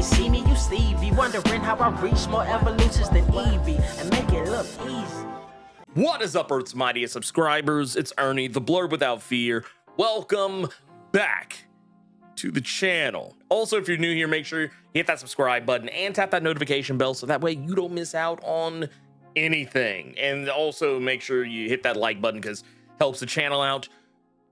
ain't see me, you Stevie. Wondering how I reach more evolutions than Eevee and make it look easy. What is up, Earth's mightiest subscribers? It's Ernie, the Blerd without fear. Welcome back to the channel. Also, if you're new here, make sure you hit that subscribe button and tap that notification bell so that way you don't miss out on anything. And also make sure you hit that like button because it helps the channel out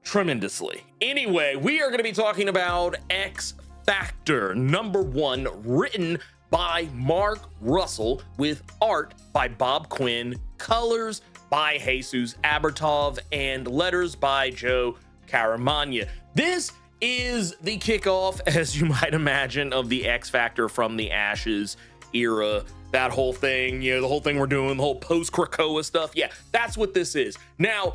tremendously. Anyway, we are going to be talking about X Factor #1, written by Mark Russell with art by Bob Quinn, colors by Jesus Abertov, and letters by Joe Caramagna. This is the kickoff, as you might imagine, of the X Factor from the Ashes era. That whole thing, you know, the whole thing we're doing, the whole post-Krakoa stuff. Yeah, that's what this is. Now,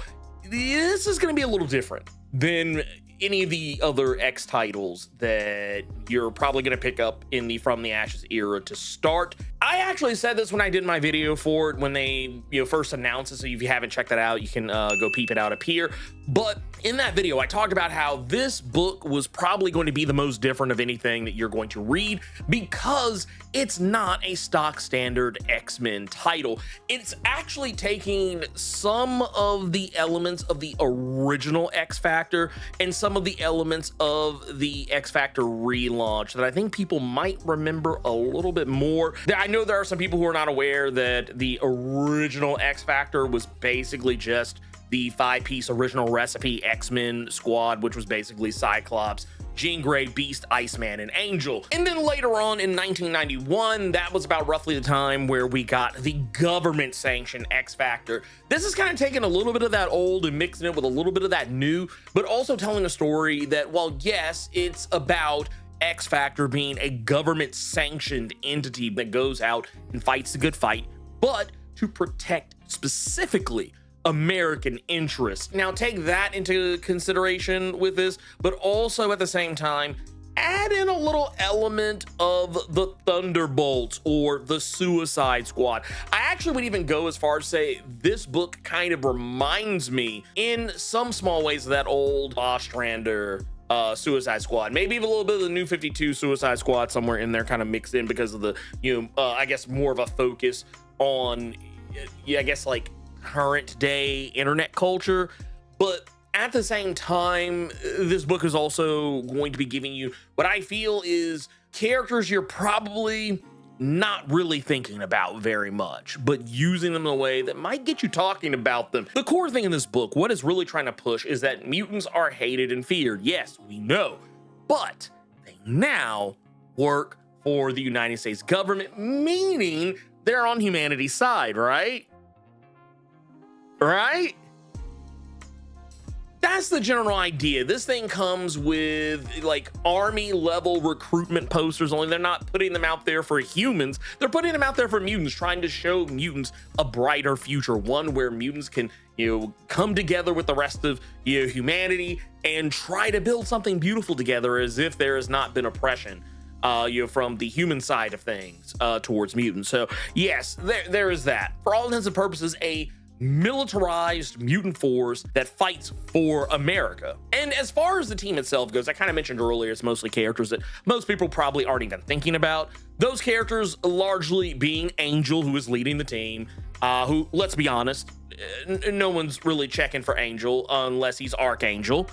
this is going to be a little different than any of the other X titles that you're probably going to pick up in the From the Ashes era to start. I actually said this when I did my video for it, when they first announced it, so if you haven't checked that out, you can go peep it out up here. But in that video, I talked about how this book was probably going to be the most different of anything that you're going to read because it's not a stock standard X-Men title. It's actually taking some of the elements of the original X Factor and some of the elements of the X Factor relaunch that I think people might remember a little bit more. I know there are some people who are not aware that the original X Factor was basically just the 5-piece original recipe X-Men squad, which was basically Cyclops, Jean Grey, Beast, Iceman, and Angel. And then later on in 1991, that was about roughly the time where we got the government-sanctioned X Factor. This is kind of taking a little bit of that old and mixing it with a little bit of that new, but also telling a story that, while yes, it's about X Factor being a government-sanctioned entity that goes out and fights the good fight, but to protect specifically American interests. Now take that into consideration with this, but also at the same time, add in a little element of the Thunderbolts or the Suicide Squad. I actually would even go as far as say this book kind of reminds me in some small ways of that old Ostrander Suicide Squad, maybe even a little bit of the New 52 Suicide Squad somewhere in there kind of mixed in because of the, I guess more of a focus on, I guess like current day internet culture. But at the same time, this book is also going to be giving you what I feel is characters you're probably not really thinking about very much, but using them in a way that might get you talking about them. The core thing in this book, what it's really trying to push, is that mutants are hated and feared. Yes, we know, but they now work for the United States government, meaning they're on humanity's side, right? Right? That's the general idea. This thing comes with like army level recruitment posters, only they're not putting them out there for humans. They're putting them out there for mutants, trying to show mutants a brighter future, one where mutants can, come together with the rest of humanity and try to build something beautiful together, as if there has not been oppression from the human side of things towards mutants. So yes, there is that. For all intents and purposes, a militarized mutant force that fights for America. And as far as the team itself goes, I kind of mentioned earlier, it's mostly characters that most people probably aren't even thinking about. Those characters largely being Angel, who is leading the team, who, let's be honest, no one's really checking for Angel unless he's Archangel.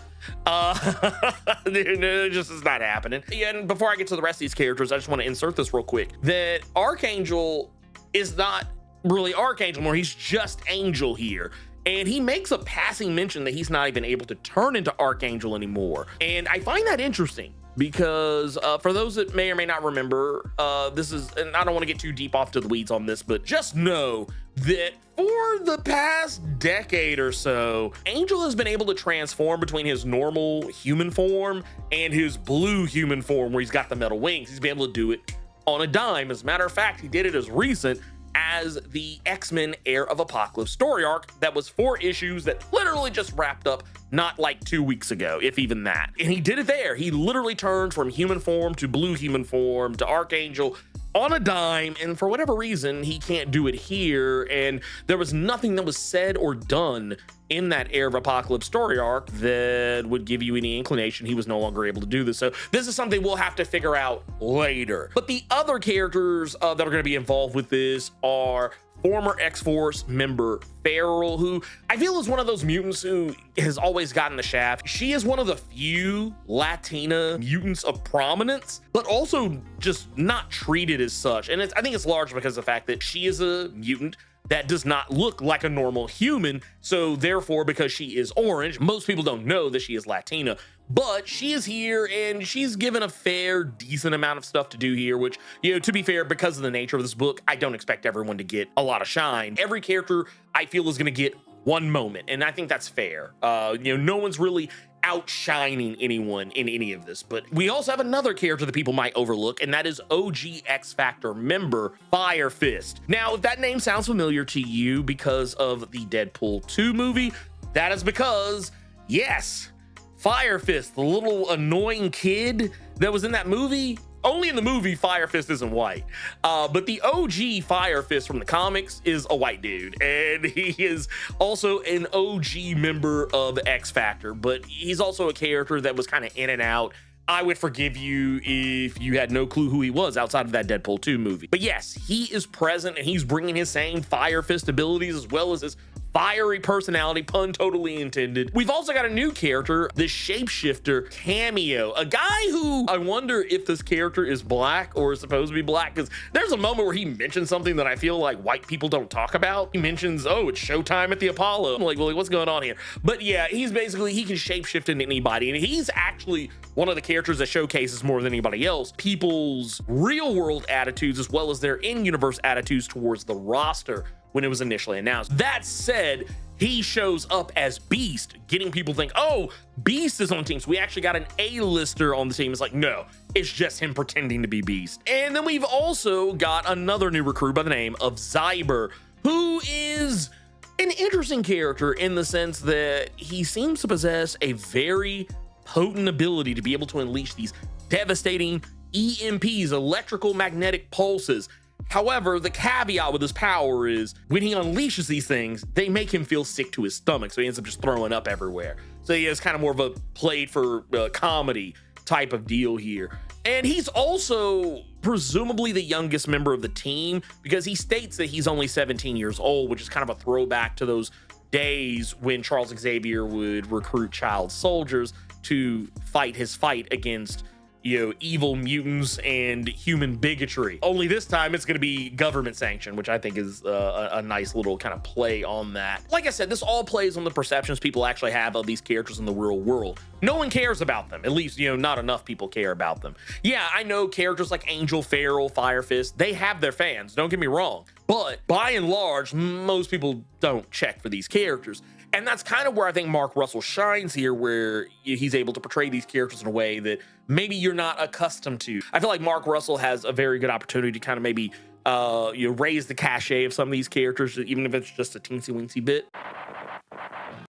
It just is not happening. And before I get to the rest of these characters, I just want to insert this real quick, that Archangel is not really Archangel more, he's just Angel here. And he makes a passing mention that he's not even able to turn into Archangel anymore. And I find that interesting because for those that may or may not remember, this is, and I don't want to get too deep off to the weeds on this, but just know that for the past decade or so, Angel has been able to transform between his normal human form and his blue human form where he's got the metal wings. He's been able to do it on a dime. As a matter of fact, he did it as recent as the X-Men Heir of Apocalypse story arc that was 4 issues that literally just wrapped up not like 2 weeks ago, if even that. And he did it there. He literally turned from human form to blue human form to Archangel on a dime, and for whatever reason, he can't do it here. And there was nothing that was said or done in that Heir of Apocalypse story arc that would give you any inclination he was no longer able to do this. So this is something we'll have to figure out later. But the other characters that are going to be involved with this are former X-Force member Feral, who I feel is one of those mutants who has always gotten the shaft. She is one of the few Latina mutants of prominence, but also just not treated as such. And I think it's large because of the fact that she is a mutant that does not look like a normal human. So therefore, because she is orange, most people don't know that she is Latina, but she is here and she's given a fair, decent amount of stuff to do here, which, you know, to be fair, because of the nature of this book, I don't expect everyone to get a lot of shine. Every character I feel is going to get one moment, and I think that's fair. You know, no one's really outshining anyone in any of this. But we also have another character that people might overlook, and that is OG X Factor member Fire Fist. Now, if that name sounds familiar to you because of the Deadpool 2 movie, that is because, yes, Fire Fist, the little annoying kid that was in that movie, only in the movie Fire Fist isn't white, but the OG Fire Fist from the comics is a white dude, and he is also an OG member of X Factor, but he's also a character that was kind of in and out. I would forgive you if you had no clue who he was outside of that Deadpool 2 movie. But yes, he is present, and he's bringing his same Fire Fist abilities as well as his fiery personality, pun totally intended. We've also got a new character, the Shapeshifter Cameo, a guy who I wonder if this character is black or is supposed to be black, because there's a moment where he mentions something that I feel like white people don't talk about. He mentions, oh, it's showtime at the Apollo. I'm like, well, what's going on here? But yeah, he's basically, he can shapeshift into anybody, and he's actually one of the characters that showcases more than anybody else people's real world attitudes as well as their in-universe attitudes towards the roster when it was initially announced. That said, he shows up as Beast, getting people think, oh, Beast is on teams. We actually got an A-lister on the team. It's like, no, it's just him pretending to be Beast. And then we've also got another new recruit by the name of Zyber, who is an interesting character in the sense that he seems to possess a very potent ability to be able to unleash these devastating EMPs, electrical magnetic pulses. However, the caveat with his power is when he unleashes these things, they make him feel sick to his stomach. So he ends up just throwing up everywhere. So he has kind of more of a played for comedy type of deal here. And he's also presumably the youngest member of the team because he states that he's only 17 years old, which is kind of a throwback to those days when Charles Xavier would recruit child soldiers to fight his fight against, you know, evil mutants and human bigotry. Only this time it's going to be government sanctioned, which I think is a nice little kind of play on that. Like I said, this all plays on the perceptions people actually have of these characters in the real world. No one cares about them. At least, you know, not enough people care about them. Yeah, I know characters like Angel, Feral, Fire Fist, they have their fans, don't get me wrong. But by and large, most people don't check for these characters. And that's kind of where I think Mark Russell shines here, where he's able to portray these characters in a way that maybe you're not accustomed to. I feel like Mark Russell has a very good opportunity to kind of maybe you know, raise the cachet of some of these characters, even if it's just a teensy-weensy bit.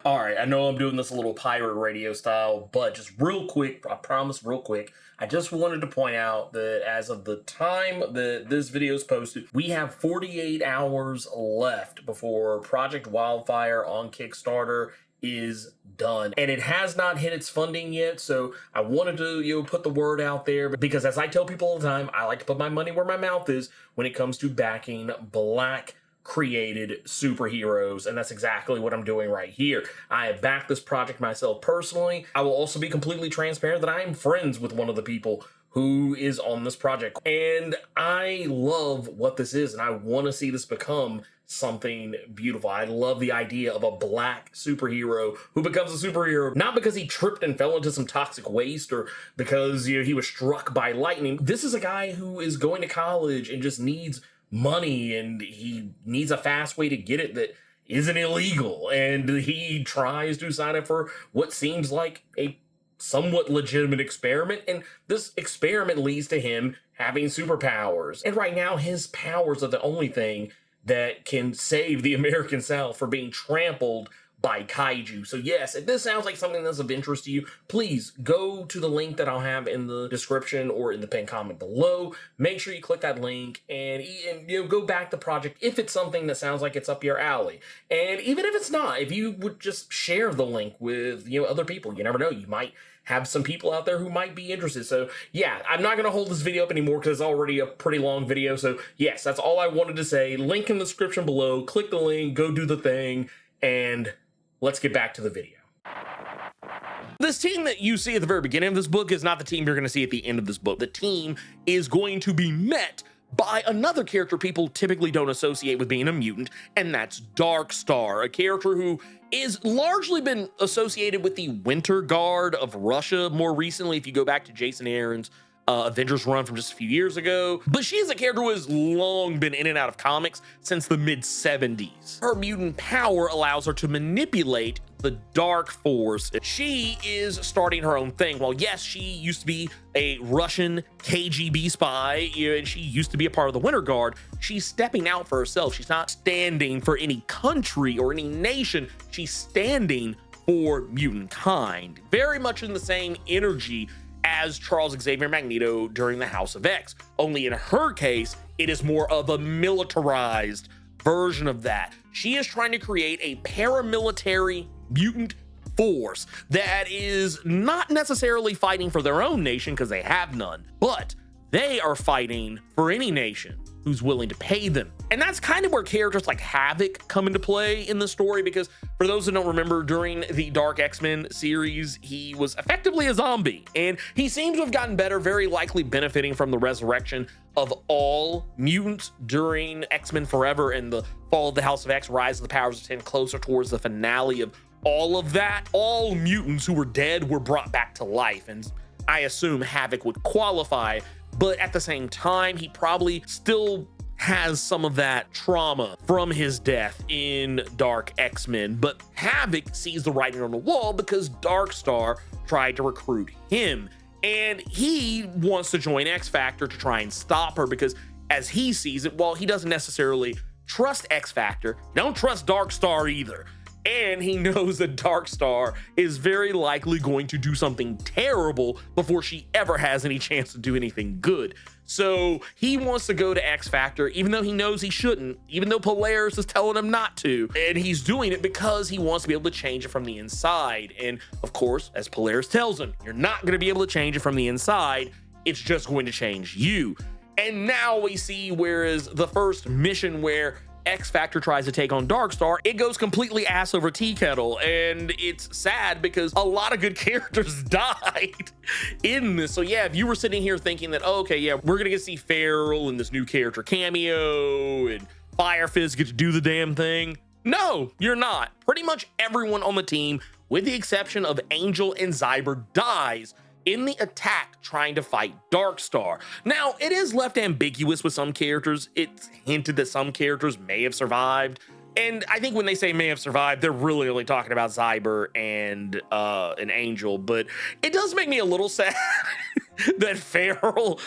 All right, I know I'm doing this a little pirate radio style, but just real quick, I promise real quick, I just wanted to point out that as of the time that this video is posted, we have 48 hours left before Project Wildfire on Kickstarter is done, and it has not hit its funding yet. So I wanted to, you know, put the word out there because, as I tell people all the time, I like to put my money where my mouth is when it comes to backing Black created superheroes, and that's exactly what I'm doing right here. I have backed this project myself personally. I will also be completely transparent that I am friends with one of the people who is on this project, and I love what this is, and I want to see this become something beautiful. I love the idea of a Black superhero who becomes a superhero not because he tripped and fell into some toxic waste or because, you know, he was struck by lightning. This is a guy who is going to college and just needs money, and he needs a fast way to get it that isn't illegal, and he tries to sign up for what seems like a somewhat legitimate experiment, and this experiment leads to him having superpowers. And right now his powers are the only thing that can save the American South from being trampled by kaiju. So yes, if this sounds like something that's of interest to you, please go to the link that I'll have in the description or in the pinned comment below. Make sure you click that link and go back the project if it's something that sounds like it's up your alley. And even if it's not, if you would just share the link with other people, you never know, you might have some people out there who might be interested. So yeah, I'm not going to hold this video up anymore because it's already a pretty long video. So yes, that's all I wanted to say. Link in the description below. Click the link, go do the thing, and let's get back to the video. This team that you see at the very beginning of this book is not the team you're going to see at the end of this book. The team is going to be met by another character people typically don't associate with being a mutant, and that's Darkstar, a character who is largely been associated with the Winter Guard of Russia more recently, if you go back to Jason Aaron's Avengers run from just a few years ago. But she is a character who has long been in and out of comics since the mid-70s. Her mutant power allows her to manipulate the dark force. She is starting her own thing. Well, yes, she used to be a Russian KGB spy, and she used to be a part of the Winter Guard. She's stepping out for herself. She's not standing for any country or any nation. She's standing for mutant kind. Very much in the same energy as Charles Xavier Magneto during the House of X. Only in her case, it is more of a militarized version of that. She is trying to create a paramilitary mutant force that is not necessarily fighting for their own nation because they have none, but they are fighting for any nation who's willing to pay them. And that's kind of where characters like Havok come into play in the story, because for those who don't remember, during the Dark X-Men series, he was effectively a zombie, and he seems to have gotten better, very likely benefiting from the resurrection of all mutants during X-Men Forever and the Fall of the House of X, Rise of the Powers of 10, closer towards the finale of all of that. All mutants who were dead were brought back to life, and I assume Havok would qualify. But at the same time, he probably still has some of that trauma from his death in Dark X-Men. But Havok sees the writing on the wall because Darkstar tried to recruit him. And he wants to join X-Factor to try and stop her because, as he sees it, while he doesn't necessarily trust X-Factor, he don't trust Darkstar either. And he knows that Darkstar is very likely going to do something terrible before she ever has any chance to do anything good. So he wants to go to X-Factor, even though he knows he shouldn't, even though Polaris is telling him not to. And he's doing it because he wants to be able to change it from the inside. And of course, as Polaris tells him, you're not going to be able to change it from the inside. It's just going to change you. And now we see, whereas the first mission where X-Factor tries to take on Darkstar, it goes completely ass over tea kettle, and it's sad because a lot of good characters died in this. So yeah, if you were sitting here thinking that, oh, okay, yeah, we're gonna get to see Feral and this new character cameo and Fire Fist get to do the damn thing, no, you're not. Pretty much everyone on the team, with the exception of Angel and Zyber, dies in the attack trying to fight Darkstar. Now, it is left ambiguous with some characters. It's hinted that some characters may have survived. And I think when they say may have survived, they're really only talking about Zyber and an Angel. But it does make me a little sad that Feral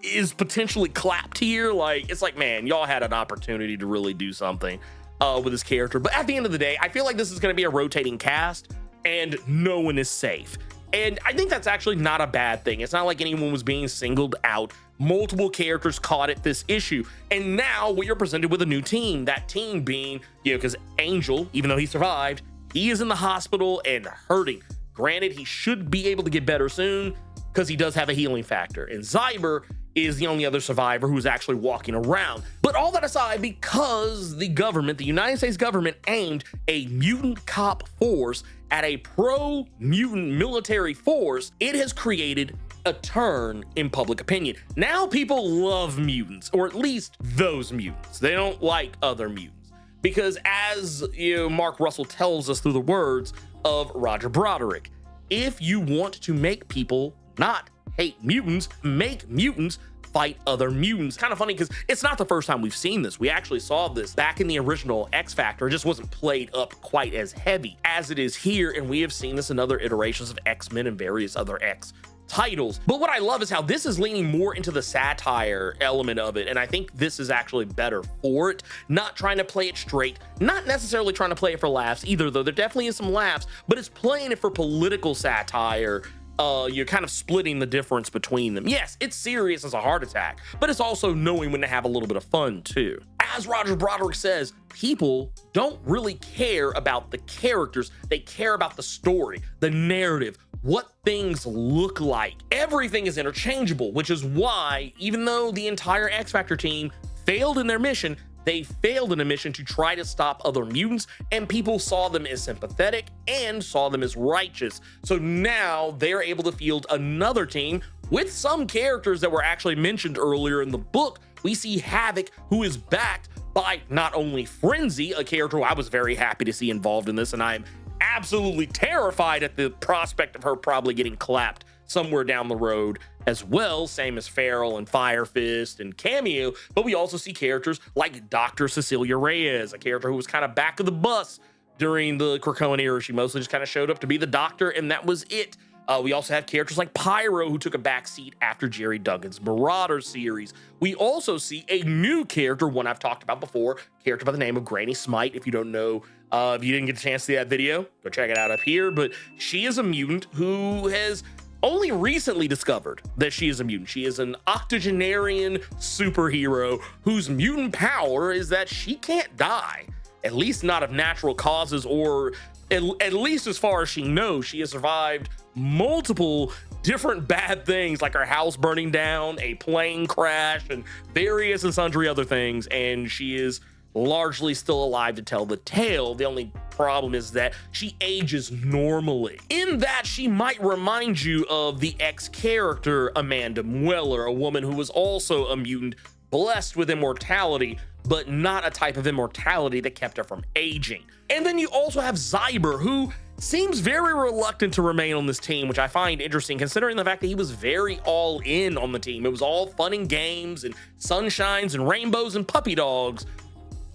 is potentially clapped here. Like, it's like, man, y'all had an opportunity to really do something with this character. But at the end of the day, I feel like this is going to be a rotating cast and no one is safe. And I think that's actually not a bad thing. It's not like anyone was being singled out. Multiple characters caught at this issue. And now we are presented with a new team. That team being, because Angel, even though he survived, he is in the hospital and hurting. Granted, he should be able to get better soon because he does have a healing factor. And Zyber is the only other survivor who's actually walking around. But all that aside, because the government, the United States government, aimed a mutant cop force at a pro-mutant military force, it has created a turn in public opinion. Now people love mutants, or at least those mutants. They don't like other mutants. Because as Mark Russell tells us through the words of Roger Broderick, if you want to make people not hate mutants, make mutants fight other mutants. Kind of funny because it's not the first time we've seen this. We actually saw this back in the original X-Factor. It just wasn't played up quite as heavy as it is here, and we have seen this in other iterations of X-Men and various other X titles. But what I love is how this is leaning more into the satire element of it, and I think this is actually better for it. Not trying to play it straight, not necessarily trying to play it for laughs either, though there definitely is some laughs, but it's playing it for political satire. You're kind of splitting the difference between them. Yes, it's serious as a heart attack, but it's also knowing when to have a little bit of fun too. As Roger Broderick says, people don't really care about the characters, they care about the story, the narrative, what things look like. Everything is interchangeable, which is why, even though the entire X Factor team failed in their mission, they failed in a mission to try to stop other mutants, and people saw them as sympathetic and saw them as righteous. So now they're able to field another team with some characters that were actually mentioned earlier in the book. We see Havok, who is backed by not only Frenzy, a character who I was very happy to see involved in this, and I'm absolutely terrified at the prospect of her probably getting clapped somewhere down the road as well, same as Feral and Fire Fist and Cameo. But we also see characters like Dr. Cecilia Reyes, a character who was kind of back of the bus during the Krakoan era. She mostly just kind of showed up to be the doctor, and that was it. We also have characters like Pyro, who took a back seat after Jerry Duggan's Marauder series. We also see a new character, one I've talked about before, character by the name of Granny Smite. If you don't know, if you didn't get a chance to see that video, go check it out up here. But she is a mutant who has only recently discovered that she is a mutant. She is an octogenarian superhero whose mutant power is that she can't die, at least not of natural causes, or at least as far as she knows. She has survived multiple different bad things, like her house burning down, a plane crash, and various and sundry other things, and she is largely still alive to tell the tale. The only problem is that she ages normally, in that she might remind you of the X character Amanda Mueller, a woman who was also a mutant, blessed with immortality, but not a type of immortality that kept her from aging. And then you also have Zyber, who seems very reluctant to remain on this team, which I find interesting considering the fact that he was very all in on the team. It was all fun and games and sunshines and rainbows and puppy dogs,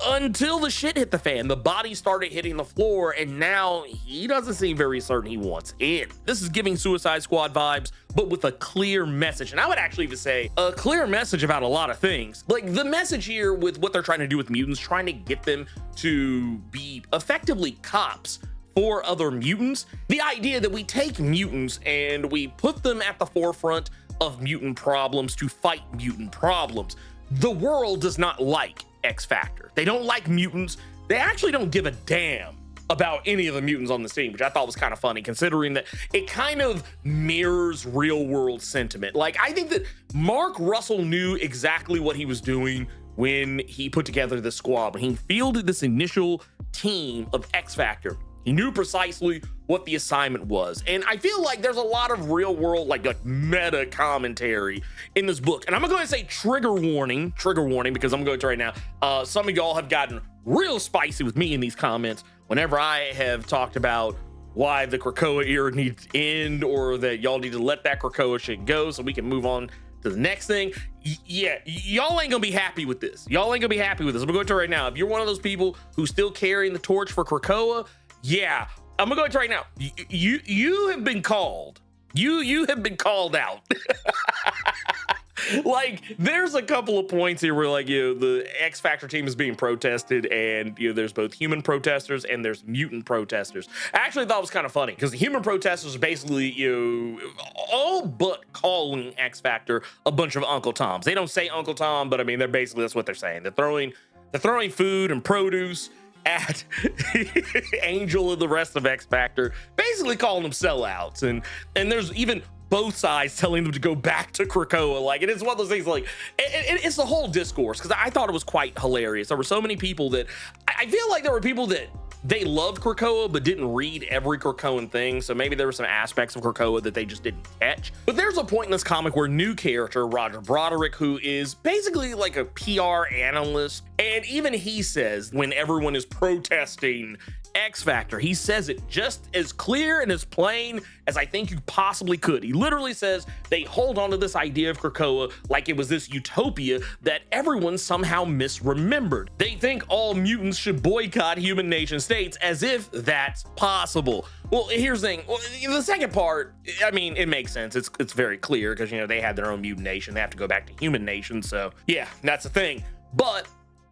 until the shit hit the fan. The body started hitting the floor, and now he doesn't seem very certain he wants in. This is giving Suicide Squad vibes, but with a clear message. And I would actually even say a clear message about a lot of things. Like the message here with what they're trying to do with mutants, trying to get them to be effectively cops for other mutants. The idea that we take mutants and we put them at the forefront of mutant problems to fight mutant problems. The world does not like X Factor. They don't like mutants. They actually don't give a damn about any of the mutants on the team, which I thought was kind of funny considering that it kind of mirrors real world sentiment. Like, I think that Mark Russell knew exactly what he was doing when he put together this squad. When he fielded this initial team of X Factor, he knew precisely what the assignment was. And I feel like there's a lot of real world, like meta commentary in this book. And I'm gonna go ahead and say trigger warning, because I'm going to right now. Some of y'all have gotten real spicy with me in these comments whenever I have talked about why the Krakoa era needs to end, or that y'all need to let that Krakoa shit go so we can move on to the next thing. Yeah, y'all ain't gonna be happy with this. I'm gonna go into it right now. If you're one of those people who's still carrying the torch for Krakoa, yeah, I'm gonna go into it right now. You have been called. You have been called out. Like, there's a couple of points here where, like, the X Factor team is being protested, and there's both human protesters and there's mutant protesters. I actually thought it was kind of funny because the human protesters are basically all but calling X Factor a bunch of Uncle Toms. They don't say Uncle Tom, but I mean, that's what they're saying. They're throwing food and produce at Angel and the rest of X Factor, basically calling them sellouts, and there's even both sides telling them to go back to Krakoa. Like, it is one of those things, like, it's the whole discourse, because I thought it was quite hilarious. There were so many people that, I feel like there were people that they loved Krakoa but didn't read every Krakoan thing, so maybe there were some aspects of Krakoa that they just didn't catch. But there's a point in this comic where new character Roger Broderick, who is basically like a PR analyst, and even he says when everyone is protesting X Factor. He says it just as clear and as plain as I think you possibly could. He literally says they hold on to this idea of Krakoa like it was this utopia that everyone somehow misremembered. They think all mutants should boycott human nation states as if that's possible. Well, here's the thing. Well, the second part, I mean, it makes sense. It's very clear because, you know, they had their own mutant nation. They have to go back to human nation. So yeah, that's the thing. But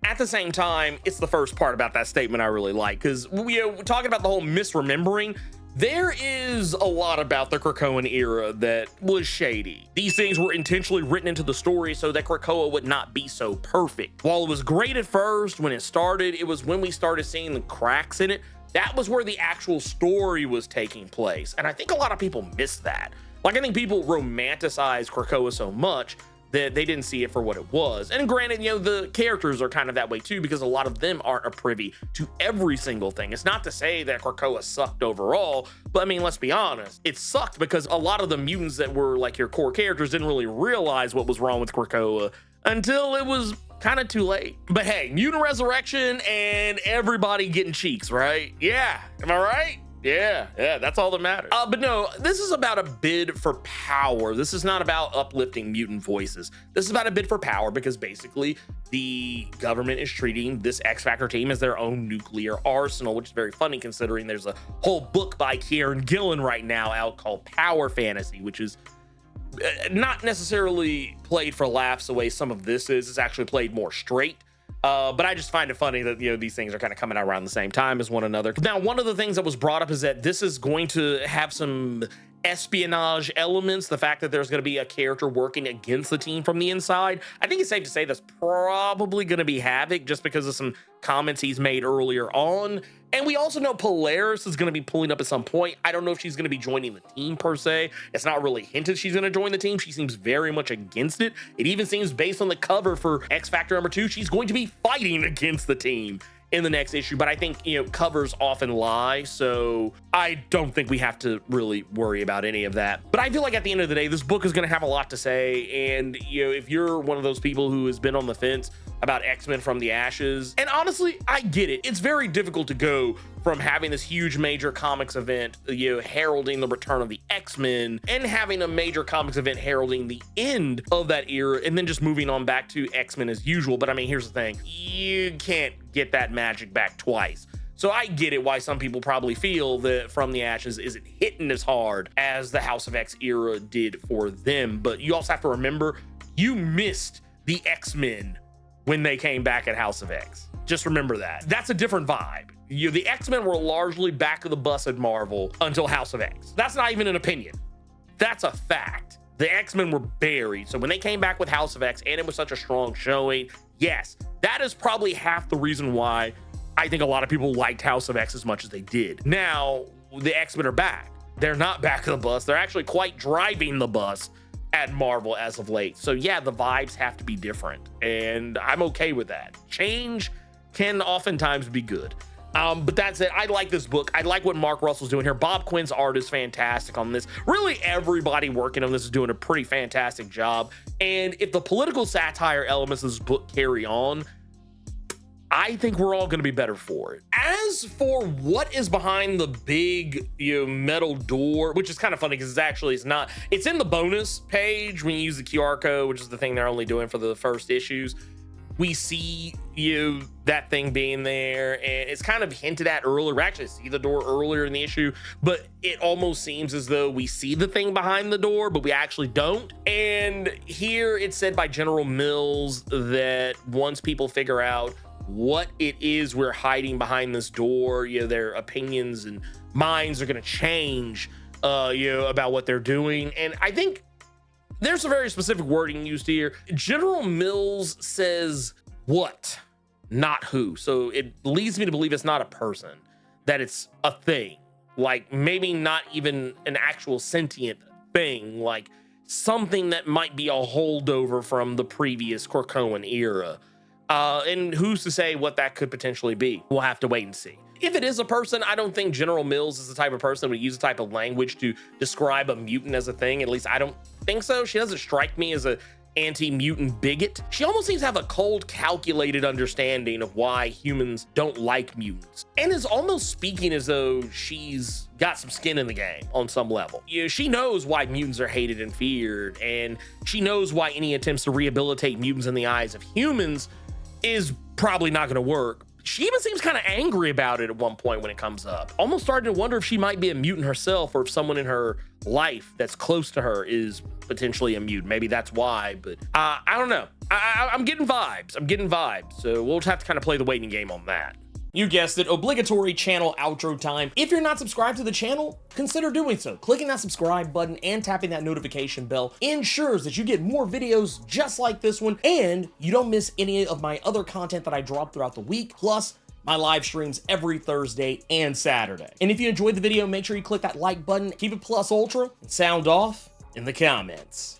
at the same time, it's the first part about that statement I really like, because we're talking about the whole misremembering. There is a lot about the Krakoan era that was shady. These things were intentionally written into the story so that Krakoa would not be so perfect. While it was great at first when it started, it was when we started seeing the cracks in it. That was where the actual story was taking place. And I think a lot of people miss that. Like, I think people romanticize Krakoa so much that they didn't see it for what it was. And granted, you know, the characters are kind of that way too, because a lot of them aren't a privy to every single thing. It's not to say that Krakoa sucked overall, but I mean, let's be honest, it sucked because a lot of the mutants that were like your core characters didn't really realize what was wrong with Krakoa until it was kind of too late. But hey, mutant resurrection and everybody getting cheeks, right? Yeah, am I right? Yeah, that's all that matters. But no, this is about a bid for power. This is not about uplifting mutant voices. This is about a bid for power because basically the government is treating this X Factor team as their own nuclear arsenal, which is very funny considering there's a whole book by Kieran Gillen right now out called Power Fantasy, which is not necessarily played for laughs the way some of this is. It's actually played more straight. But I just find it funny that, you know, these things are kind of coming out around the same time as one another. Now, one of the things that was brought up is that this is going to have some espionage elements. The fact that there's going to be a character working against the team from the inside. I think it's safe to say that's probably going to be Havok just because of some comments he's made earlier on. And we also know Polaris is going to be pulling up at some point. I don't know if she's going to be joining the team per se. It's not really hinted she's going to join the team. She seems very much against it. It even seems based on the cover for X Factor #2, she's going to be fighting against the team in the next issue. But I think, you know, covers often lie, so I don't think we have to really worry about any of that. But I feel like at the end of the day, this book is going to have a lot to say. And, you know, if you're one of those people who has been on the fence about X-Men from the Ashes, and honestly, I get it. It's very difficult to go from having this huge major comics event, you know, heralding the return of the X-Men, and having a major comics event heralding the end of that era, and then just moving on back to X-Men as usual. But I mean, here's the thing. You can't get that magic back twice. So I get it why some people probably feel that From the Ashes isn't hitting as hard as the House of X era did for them. But you also have to remember, you missed the X-Men when they came back at House of X. Just remember that. That's a different vibe. The X-Men were largely back of the bus at Marvel until House of X. That's not even an opinion. That's a fact. The X-Men were buried. So when they came back with House of X and it was such a strong showing, yes, that is probably half the reason why I think a lot of people liked House of X as much as they did. Now, the X-Men are back. They're not back of the bus. They're actually quite driving the bus at Marvel as of late. So yeah, the vibes have to be different, and I'm okay with that. Change can oftentimes be good. But that's it. I like this book. I like what Mark Russell's doing here. Bob Quinn's art is fantastic on this. Really, everybody working on this is doing a pretty fantastic job. And if the political satire elements of this book carry on, I think we're all going to be better for it. As for what is behind the big, you know, metal door, which is kind of funny because it's in the bonus page when you use the QR code, which is the thing they're only doing for the first issues. We see that thing being there, and it's kind of hinted at earlier. We actually see the door earlier in the issue, but it almost seems as though we see the thing behind the door, but we actually don't. And here it's said by General Mills that once people figure out what it is we're hiding behind this door, you know, their opinions and minds are going to change, you know, about what they're doing. And I think there's a very specific wording used here. General Mills says what, not who. So it leads me to believe it's not a person, that it's a thing, like maybe not even an actual sentient thing, like something that might be a holdover from the previous Krakoan era. And who's to say what that could potentially be? We'll have to wait and see. If it is a person, I don't think General Mills is the type of person that would use the type of language to describe a mutant as a thing. At least I don't think so. She doesn't strike me as a anti-mutant bigot. She almost seems to have a cold, calculated understanding of why humans don't like mutants, and is almost speaking as though she's got some skin in the game on some level. You know, she knows why mutants are hated and feared, and she knows why any attempts to rehabilitate mutants in the eyes of humans is probably not going to work. She even seems kind of angry about it at one point when it comes up. Almost starting to wonder if she might be a mutant herself, or if someone in her life that's close to her is potentially a mutant. Maybe that's why, but I don't know. I'm getting vibes. I'm getting vibes. So we'll just have to kind of play the waiting game on that. You guessed it, obligatory channel outro time. If you're not subscribed to the channel, consider doing so. Clicking that subscribe button and tapping that notification bell ensures that you get more videos just like this one, and you don't miss any of my other content that I drop throughout the week, plus my live streams every Thursday and Saturday. And if you enjoyed the video, make sure you click that like button, keep it plus ultra, and sound off in the comments.